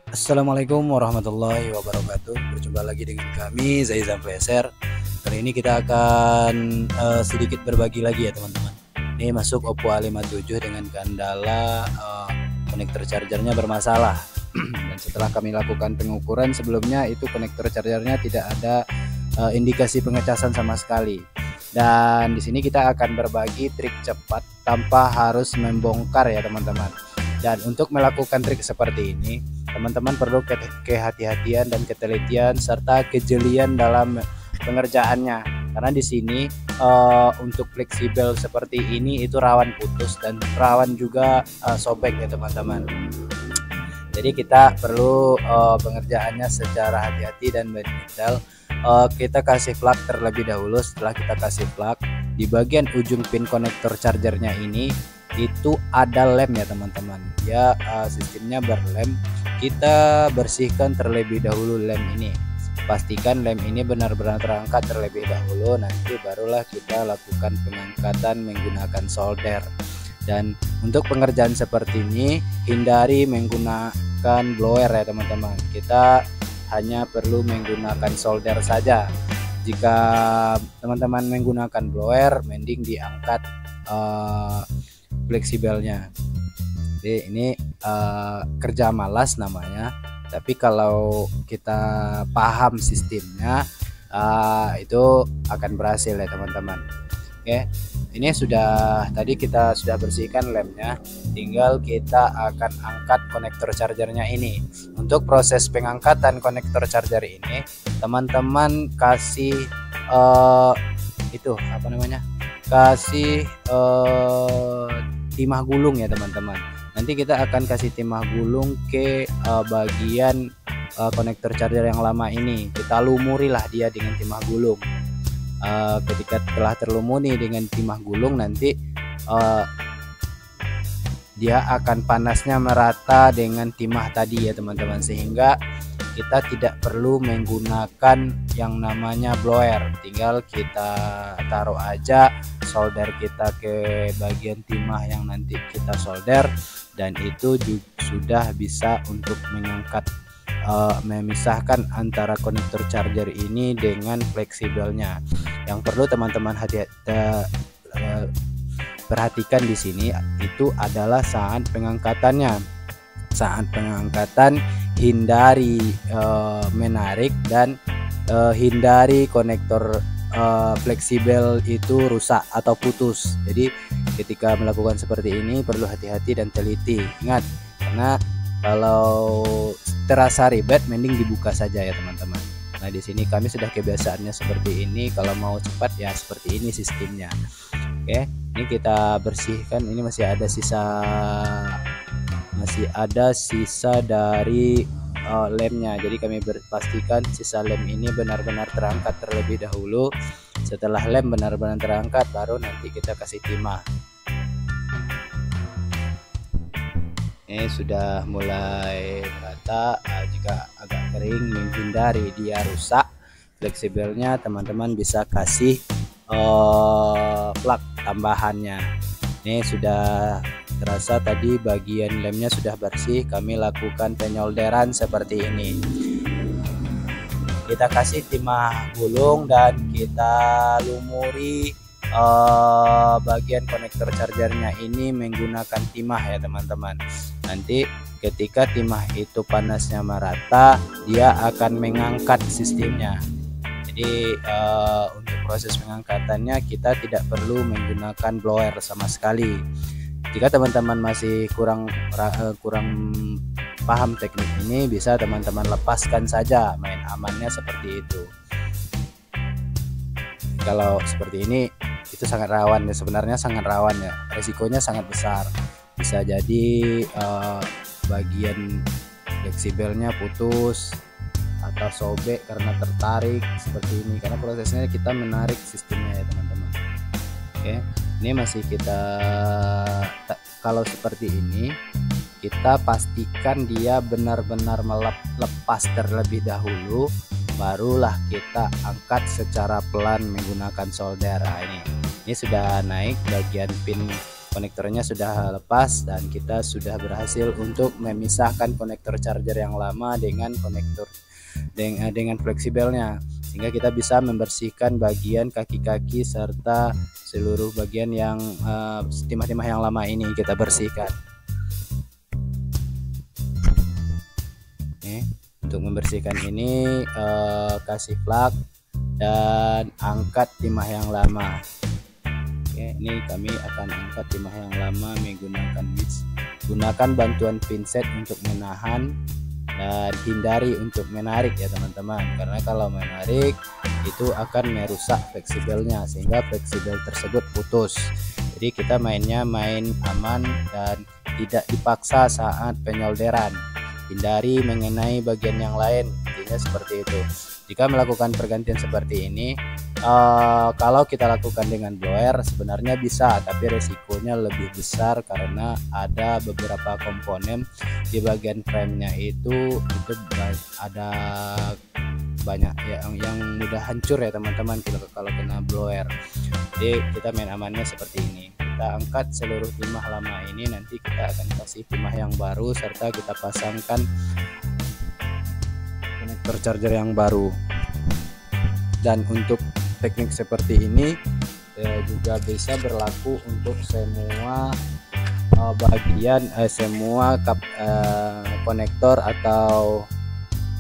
Assalamualaikum warahmatullahi wabarakatuh. Berjumpa lagi dengan kami Zaizan Fleser. Kali ini kita akan sedikit berbagi lagi ya teman-teman. Ini masuk Oppo A57 dengan kendala konektor chargernya bermasalah. Dan setelah kami lakukan pengukuran sebelumnya, itu konektor chargernya tidak ada indikasi pengecasan sama sekali. Dan di sini kita akan berbagi trik cepat tanpa harus membongkar ya teman-teman. Dan untuk melakukan trik seperti ini, teman-teman perlu kehati-hatian dan ketelitian serta kejelian dalam pengerjaannya. Karena di sini untuk fleksibel seperti ini itu rawan putus dan rawan juga sobek ya teman-teman. Jadi kita perlu pengerjaannya secara hati-hati dan mendetail. Kita kasih plug terlebih dahulu. Setelah kita kasih plug, di bagian ujung pin konektor chargernya ini itu ada lem ya teman-teman ya. Sistemnya berlem. Kita bersihkan terlebih dahulu lem ini, pastikan lem ini benar-benar terangkat terlebih dahulu, nanti barulah kita lakukan pengangkatan menggunakan solder. Dan untuk pengerjaan seperti ini hindari menggunakan blower ya teman-teman, kita hanya perlu menggunakan solder saja. Jika teman-teman menggunakan blower, mending diangkat fleksibelnya. Jadi ini kerja malas namanya, tapi kalau kita paham sistemnya itu akan berhasil ya teman-teman. Oke, ini tadi kita sudah bersihkan lemnya, tinggal kita akan angkat konektor chargernya ini. Untuk proses pengangkatan konektor charger ini, teman-teman kasih kasih timah gulung ya teman-teman. Nanti kita akan kasih timah gulung ke bagian konektor charger yang lama ini. Kita lumurilah dia dengan timah gulung. Ketika telah terlumuri dengan timah gulung, nanti dia akan panasnya merata dengan timah tadi ya teman-teman, sehingga kita tidak perlu menggunakan yang namanya blower. Tinggal kita taruh aja solder kita ke bagian timah yang nanti kita solder, dan itu juga sudah bisa untuk mengangkat memisahkan antara konektor charger ini dengan fleksibelnya. Yang perlu teman-teman perhatikan di sini itu adalah saat pengangkatannya. Saat pengangkatan hindari menarik dan hindari konektor fleksibel itu rusak atau putus. Jadi ketika melakukan seperti ini perlu hati-hati dan teliti. Ingat, karena kalau terasa ribet mending dibuka saja ya teman-teman. Nah, di sini kami sudah kebiasaannya seperti ini. Kalau mau cepat ya seperti ini sistemnya. Oke, ini kita bersihkan. Ini masih ada sisa dari lemnya. Jadi kami pastikan sisa lem ini benar-benar terangkat terlebih dahulu. Setelah lem benar-benar terangkat, baru nanti kita kasih timah. Ini sudah mulai rata. Jika agak kering, menghindari dia rusak fleksibelnya, teman-teman bisa kasih plug tambahannya. Ini sudah terasa tadi bagian lemnya sudah bersih. Kami lakukan penyolderan seperti ini. Kita kasih timah gulung dan kita lumuri bagian konektor chargernya ini menggunakan timah ya teman-teman. Nanti ketika timah itu panasnya merata, dia akan mengangkat sistemnya. Jadi untuk proses pengangkatannya kita tidak perlu menggunakan blower sama sekali. Jika teman-teman masih kurang paham teknik ini, bisa teman-teman lepaskan saja, main amannya seperti itu. Kalau seperti ini itu sangat rawan ya, sebenarnya sangat rawan ya, resikonya sangat besar. Bisa jadi bagian fleksibelnya putus atau sobek karena tertarik seperti ini, karena prosesnya kita menarik sistemnya ya teman-teman. Oke, ini masih kalau seperti ini kita pastikan dia benar-benar lepas terlebih dahulu, barulah kita angkat secara pelan menggunakan solder. Nah, ini sudah naik bagian pin konektornya sudah lepas dan kita sudah berhasil untuk memisahkan konektor charger yang lama dengan konektor dengan fleksibelnya, sehingga kita bisa membersihkan bagian kaki-kaki serta seluruh bagian yang timah-timah yang lama ini kita bersihkan. Untuk membersihkan ini kasih flak dan angkat timah yang lama. Ini kami akan angkat timah yang lama menggunakan wits. Gunakan bantuan pinset untuk menahan dan hindari untuk menarik ya teman-teman, karena kalau menarik itu akan merusak fleksibelnya sehingga fleksibel tersebut putus. Jadi kita mainnya main aman dan tidak dipaksa saat penyolderan. Hindari mengenai bagian yang lain, intinya seperti itu. Jika melakukan pergantian seperti ini, kalau kita lakukan dengan blower sebenarnya bisa, tapi resikonya lebih besar karena ada beberapa komponen di bagian framenya itu ada banyak yang mudah hancur ya teman-teman kalau kena blower. Jadi kita main amannya seperti ini. Kita angkat seluruh timah lama ini, nanti kita akan kasih timah yang baru serta kita pasangkan konektor charger yang baru. Dan untuk teknik seperti ini juga bisa berlaku untuk semua bagian semua konektor atau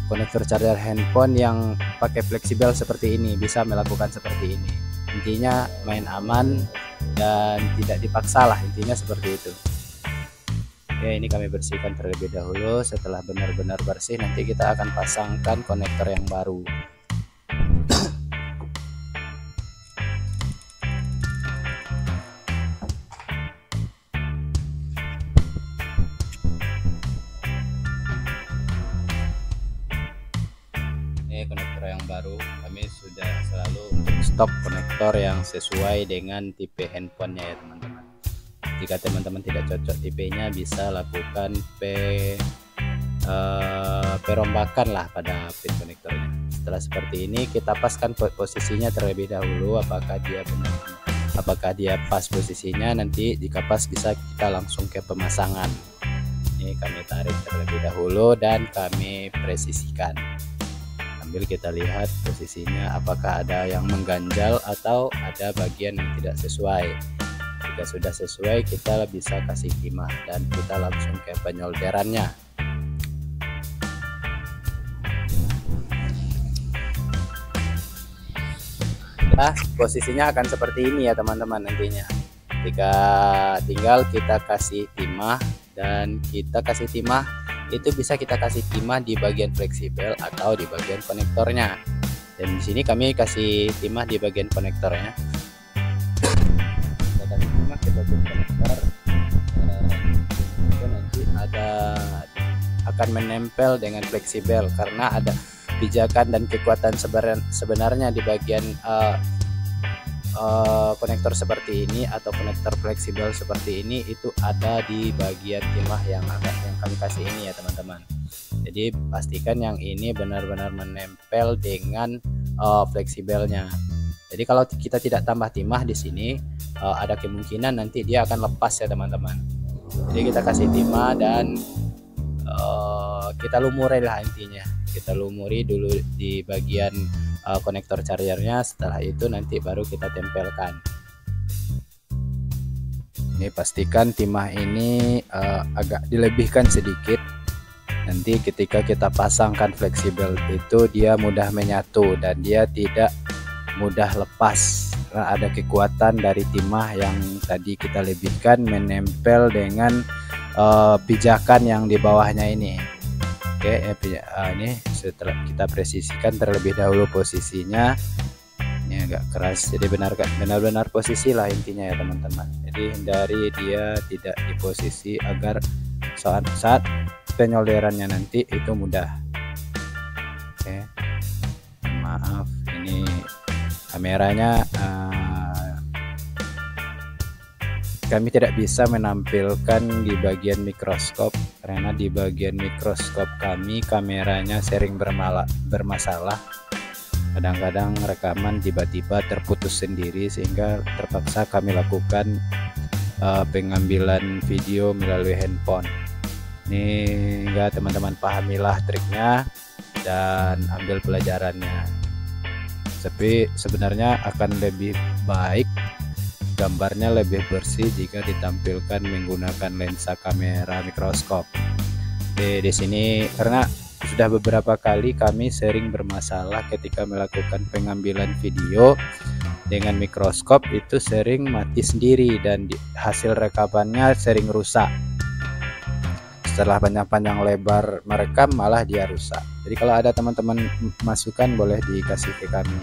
konektor charger handphone yang pakai fleksibel seperti ini, bisa melakukan seperti ini. Intinya main aman dan tidak dipaksa lah, intinya seperti itu. Oke, ini kami bersihkan terlebih dahulu. Setelah benar-benar bersih, nanti kita akan pasangkan konektor yang baru. Konektor yang baru kami sudah selalu untuk stok konektor yang sesuai dengan tipe handphonenya ya teman-teman. Jika teman-teman tidak cocok tipenya, bisa lakukan perombakan lah pada pin konektornya. Setelah seperti ini kita paskan posisinya terlebih dahulu, apakah dia pas posisinya. Nanti jika pas bisa kita langsung ke pemasangan. Ini kami tarik terlebih dahulu dan kami presisikan. Sambil kita lihat posisinya apakah ada yang mengganjal atau ada bagian yang tidak sesuai. Jika sudah sesuai, kita bisa kasih timah dan kita langsung ke penyolderannya. Nah, posisinya akan seperti ini ya teman-teman nantinya. Jika tinggal kita kasih timah, dan kita kasih timah itu bisa kita kasih timah di bagian fleksibel atau di bagian konektornya. Dan di sini kami kasih timah di bagian konektornya. Kita kasih timah ke bagian konektor, itu nanti akan menempel dengan fleksibel karena ada pijakan dan kekuatan sebenarnya di bagian konektor seperti ini atau konektor fleksibel seperti ini, itu ada di bagian timah yang kami kasih ini ya teman-teman. Jadi pastikan yang ini benar-benar menempel dengan fleksibelnya. Jadi kalau kita tidak tambah timah di sini, ada kemungkinan nanti dia akan lepas ya teman-teman. Jadi kita kasih timah dan kita lumuri lah, intinya kita lumuri dulu di bagian konektor chargernya. Setelah itu nanti baru kita tempelkan. Ini pastikan timah ini agak dilebihkan sedikit. Nanti ketika kita pasangkan fleksibel itu dia mudah menyatu dan dia tidak mudah lepas karena ada kekuatan dari timah yang tadi kita lebihkan menempel dengan pijakan yang di bawahnya ini. Oke, ini setelah kita presisikan terlebih dahulu posisinya. Ini agak keras, jadi benar-benar posisi lah intinya ya teman-teman. Jadi hindari dia tidak di posisi agar saat penyolderannya nanti itu mudah. Oke, maaf ini kameranya kami tidak bisa menampilkan di bagian mikroskop karena di bagian mikroskop kami kameranya sering bermasalah. Kadang-kadang rekaman tiba-tiba terputus sendiri sehingga terpaksa kami lakukan pengambilan video melalui handphone. Ini enggak, teman-teman pahamilah triknya dan ambil pelajarannya. Tapi sebenarnya akan lebih baik, gambarnya lebih bersih jika ditampilkan menggunakan lensa kamera mikroskop. Di sini karena sudah beberapa kali kami sering bermasalah ketika melakukan pengambilan video dengan mikroskop, itu sering mati sendiri dan hasil rekamannya sering rusak. Setelah panjang-panjang lebar merekam malah dia rusak. Jadi kalau ada teman-teman masukan boleh dikasih ke kami,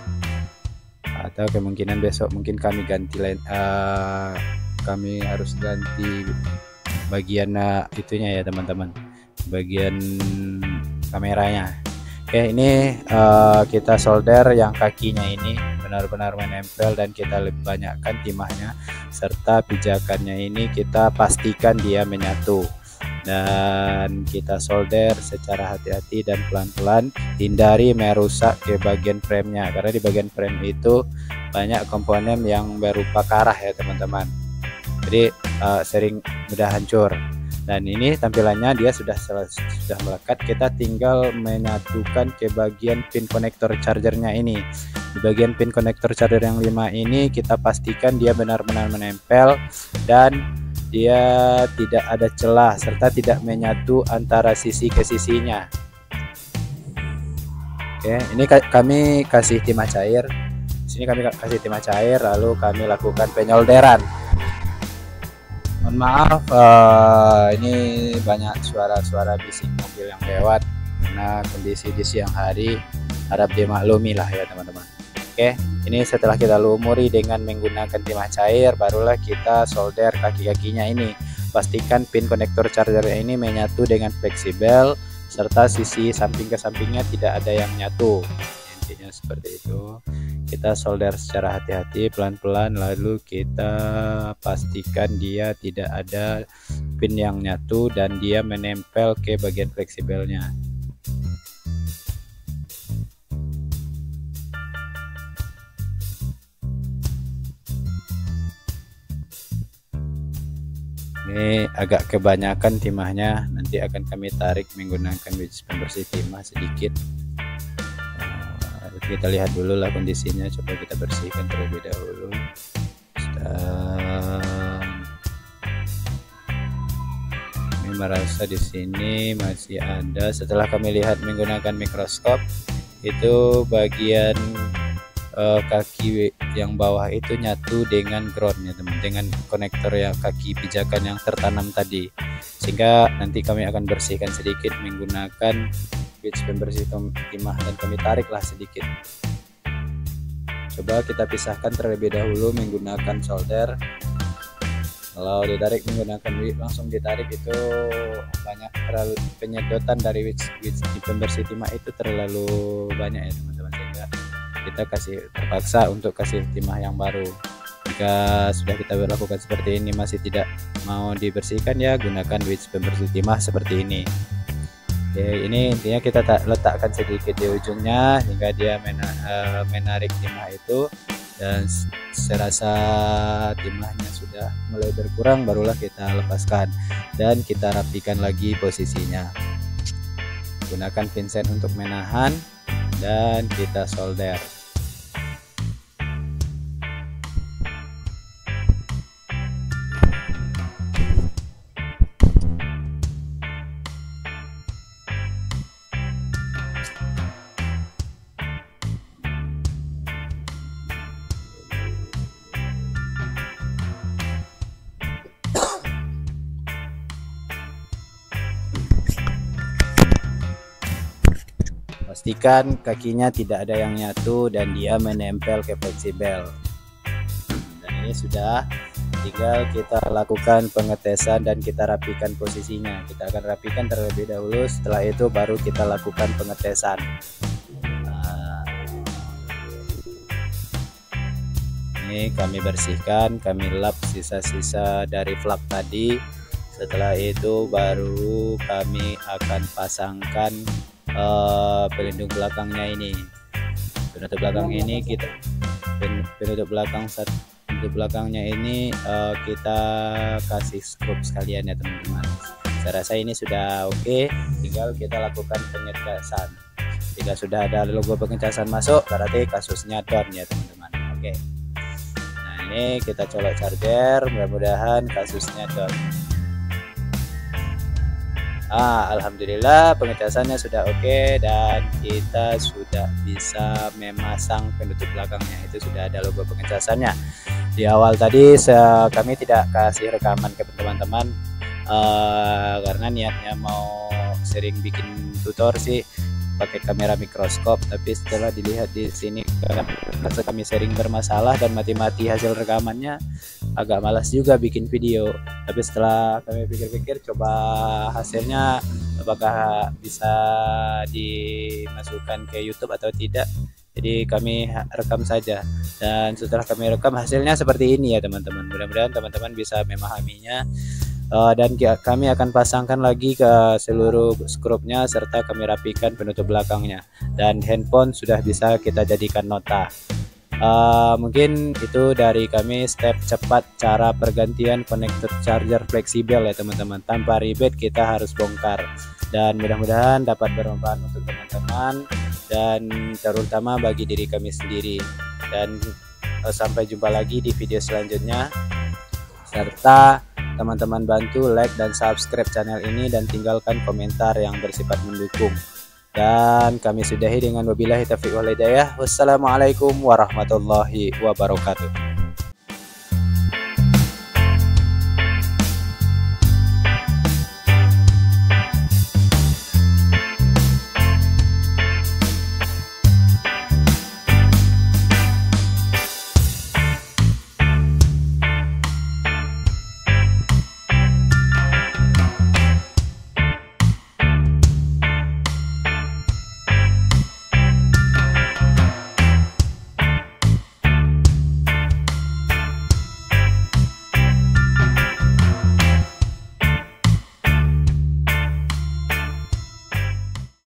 atau kemungkinan besok mungkin kami ganti kami harus ganti bagian itunya ya teman-teman, bagian kameranya. Oke, ini kita solder yang kakinya ini benar-benar menempel dan kita lebih banyakkan timahnya serta pijakannya ini kita pastikan dia menyatu, dan kita solder secara hati-hati dan pelan-pelan, hindari merusak ke bagian framenya karena di bagian frame itu banyak komponen yang berupa karah ya teman-teman, jadi sering mudah hancur. Dan ini tampilannya dia sudah melekat, kita tinggal menyatukan ke bagian pin konektor chargernya ini. Di bagian pin konektor charger yang 5 ini kita pastikan dia benar-benar menempel dan dia tidak ada celah serta tidak menyatu antara sisi ke sisinya. Oke, ini kami kasih timah cair. Di sini kami kasih timah cair lalu kami lakukan penyolderan. Mohon maaf, ini banyak suara-suara bising mobil yang lewat karena kondisi di siang hari, harap dimaklumi lah ya teman-teman. Oke, ini setelah kita lumuri dengan menggunakan timah cair, barulah kita solder kaki-kakinya ini. Pastikan pin konektor charger ini menyatu dengan fleksibel serta sisi samping ke sampingnya tidak ada yang nyatu. Intinya seperti itu. Kita solder secara hati-hati pelan-pelan, lalu kita pastikan dia tidak ada pin yang nyatu dan dia menempel ke bagian fleksibelnya. Ini agak kebanyakan timahnya, nanti akan kami tarik menggunakan wedge pembersih timah sedikit. Kita lihat dulu lah kondisinya, coba kita bersihkan terlebih dahulu. Ini merasa di sini masih ada. Setelah kami lihat menggunakan mikroskop, itu bagian kaki yang bawah itu nyatu dengan groundnya teman, dengan konektor yang kaki pijakan yang tertanam tadi, sehingga nanti kami akan bersihkan sedikit menggunakan wedge pembersih timah dan kami tariklah sedikit. Coba kita pisahkan terlebih dahulu menggunakan solder. Kalau ditarik menggunakan wedge, langsung ditarik itu banyak, terlalu penyedotan dari wedge pembersih timah itu terlalu banyak ya teman-teman, sehingga kita terpaksa untuk kasih timah yang baru. Jika sudah kita lakukan seperti ini masih tidak mau dibersihkan, ya gunakan wedge pembersih timah seperti ini. Oke, ini intinya kita letakkan sedikit di ujungnya hingga dia menarik timah itu, dan serasa timahnya sudah mulai berkurang barulah kita lepaskan dan kita rapikan lagi posisinya. Gunakan pinset untuk menahan dan kita solder. Pastikan kakinya tidak ada yang nyatu dan dia menempel ke fleksibel. Dan ini sudah, tinggal kita lakukan pengetesan dan kita rapikan posisinya. Kita akan rapikan terlebih dahulu, setelah itu baru kita lakukan pengetesan. Ini kami bersihkan, kami lap sisa-sisa dari flap tadi. Setelah itu baru kami akan pasangkan pelindung belakangnya ini. Penutup belakang ini kita penutup belakang Untuk belakangnya ini kita kasih skrup sekalian ya teman-teman. Saya rasa ini sudah oke, tinggal kita lakukan pengecasan. Jika sudah ada logo pengecasan masuk, berarti kasusnya down ya teman-teman. Oke. Nah, ini kita colok charger, mudah-mudahan kasusnya down. Alhamdulillah pengecasannya sudah oke dan kita sudah bisa memasang penutup belakangnya. Itu sudah ada logo pengecasannya. Di awal tadi kami tidak kasih rekaman ke teman-teman karena niatnya mau sering bikin tutor sih pakai kamera mikroskop, tapi setelah dilihat di sini karena kami sering bermasalah dan mati-mati hasil rekamannya, agak malas juga bikin video. Tapi setelah kami pikir-pikir, coba hasilnya apakah bisa dimasukkan ke YouTube atau tidak, jadi kami rekam saja. Dan setelah kami rekam, hasilnya seperti ini ya teman-teman. Mudah-mudahan teman-teman bisa memahaminya. Dan kami akan pasangkan lagi ke seluruh skrupnya serta kami rapikan penutup belakangnya, dan handphone sudah bisa kita jadikan nota. Mungkin itu dari kami step cepat cara pergantian konektor charger fleksibel ya teman-teman, tanpa ribet kita harus bongkar, dan mudah-mudahan dapat bermanfaat untuk teman-teman dan terutama bagi diri kami sendiri. Dan sampai jumpa lagi di video selanjutnya, serta teman-teman bantu like dan subscribe channel ini dan tinggalkan komentar yang bersifat mendukung. Dan kami sudahi dengan wabillahi taufiq wal hidayah. Wassalamualaikum warahmatullahi wabarakatuh.